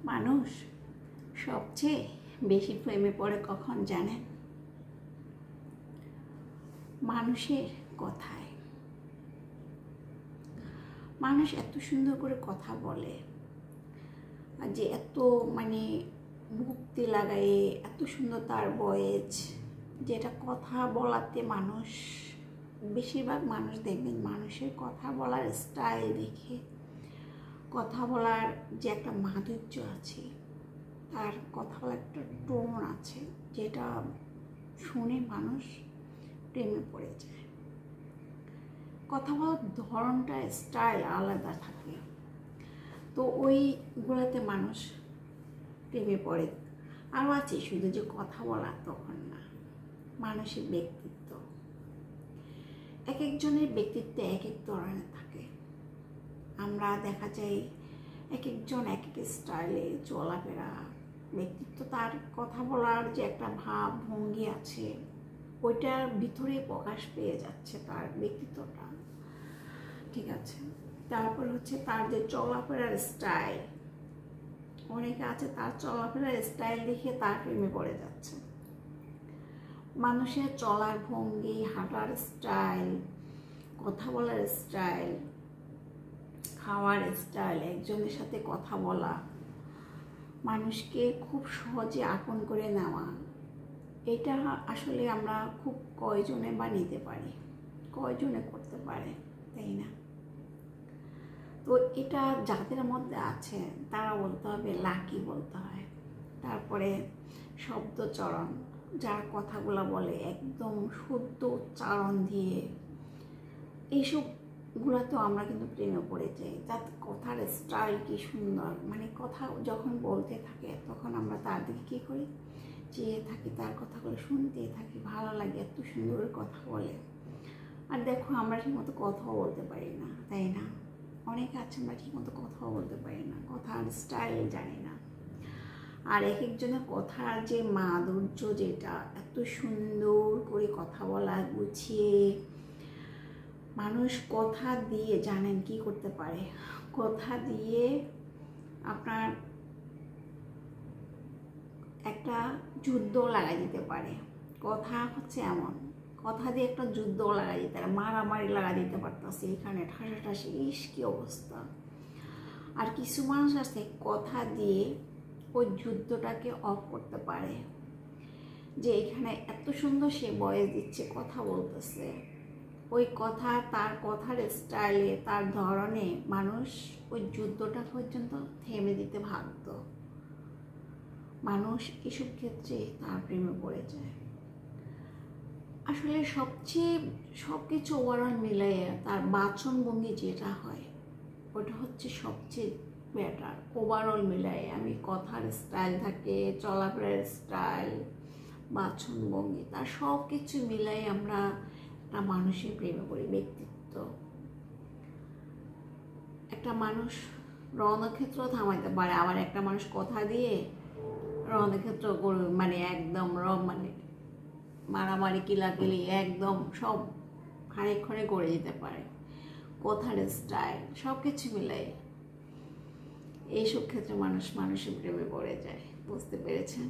মানুষ সবচেয়ে বেশি প্রেমে পড়ে কখন জানেন? মানুষের কথায়। মানুষ এত সুন্দর করে কথা বলে, আর যে এত মুক্তি লাগায়, এত সুন্দর তার ভয়েস, যেটা কথা বলাতে মানুষ, বেশিরভাগ মানুষ দেখবেন মানুষের কথা বলার স্টাইল দেখে, কথা বলার যে একটা মাধুর্য আছে, তার কথা বলার একটা টোন আছে, যেটা শুনে মানুষ প্রেমে পড়ে যায়। কথা বলার ধরনটা স্টাইল আলাদা থাকে, তো ওইগুলোতে মানুষ প্রেমে পড়ে। আরও আছে শুধু যে কথা বলা তখন না, মানুষের ব্যক্তিত্ব, এক একজনের ব্যক্তিত্ব এক এক ধরনের থাকে। আমরা দেখা যায় এক একজন এক এক স্টাইলে চলাফেরা, ব্যক্তিত্ব, তার কথা বলার যে একটা ভাব ভঙ্গি আছে, ওইটার ভিতরে প্রকাশ পেয়ে যাচ্ছে তার ব্যক্তিত্বটা, ঠিক আছে। তারপর হচ্ছে তার যে চলাফেরার স্টাইল, অনেকে আছে তার চলাফেরার স্টাইল দেখে তার প্রেমে পড়ে যাচ্ছে। মানুষের চলার ভঙ্গি, হাঁটার স্টাইল, কথা বলার স্টাইল, খাওয়ার স্টাইল, একজনের সাথে কথা বলা, মানুষকে খুব সহজে আপন করে নেওয়া, এটা আসলে আমরা খুব কয়জনে বা নিতে পারি, কয়জনে করতে পারে, তাই না? তো এটা যাদের মধ্যে আছে তারা বলতে হবে লাকি বলতে হয়। তারপরে শব্দচরণ, যার কথাগুলো বলে একদম শুদ্ধ উচ্চারণ দিয়ে, এইসবগুলো তো আমরা কিন্তু প্রেমে পড়ে যাই। তার কথার স্টাইল কি সুন্দর, কথা যখন বলতে থাকে তখন আমরা তার দিকে কী করি, চেয়ে থাকি, তার কথাগুলো শুনতে থাকি, ভালো লাগে, এত সুন্দর কথা বলে। আর দেখো আমরা ঠিকমতো কথাও বলতে পারি না, তাই না? অনেকে আছে আমরা ঠিকমতো কথাও বলতে পারি না, কথার স্টাইল জানি না। আর এক একজনের কথার যে মাধুর্য, যেটা এত সুন্দর করে কথা বলা, গুছিয়ে, মানুষ কথা দিয়ে জানেন কি করতে পারে, কথা দিয়ে আপনার একটা যুদ্ধ লাগাই দিতে পারে। কথা হচ্ছে এমন, কথা দিয়ে একটা যুদ্ধ লাগাই দিতে পারে, মারামারি লাগা দিতে পারতেছে, এখানে ঠাসাঠাসি, ইস কি অবস্থা। আর কিছু মানুষ আছে কথা দিয়ে ওই যুদ্ধটাকে অফ করতে পারে, যে এখানে এত সুন্দর সে ভয়েস দিচ্ছে, কথা বলতেছে, ওই কথা, তার কথার স্টাইলে, তার ধরনে মানুষ ওই যুদ্ধটা পর্যন্ত থেমে দিতে ভাবত। মানুষ এসব ক্ষেত্রে তার প্রেমে পড়ে যায়। আসলে সব কিছু ওভারঅল মিলিয়ে তার বাচনভঙ্গি যেটা হয়, ওটা হচ্ছে সবচেয়ে বেটার। ওভারঅল মিলাই আমি কথার স্টাইল থাকে, চলাফেরার স্টাইল, বাচনভঙ্গি, তার সব কিছু মিলাই আমরা একটা মানুষের প্রেমে পড়ি। ব্যক্তিত্ব, একটা মানুষ রণক্ষেত্র থামাইতে পারে, আবার একটা মানুষ কথা দিয়ে রণক্ষেত্র একদম মারামারি, কিলাকিলি, একদম সব খানিকক্ষণে করে দিতে পারে। কথার স্টাইল, সব কিছু মিলাই এইসব ক্ষেত্রে মানুষের প্রেমে পড়ে যায়। বুঝতে পেরেছেন?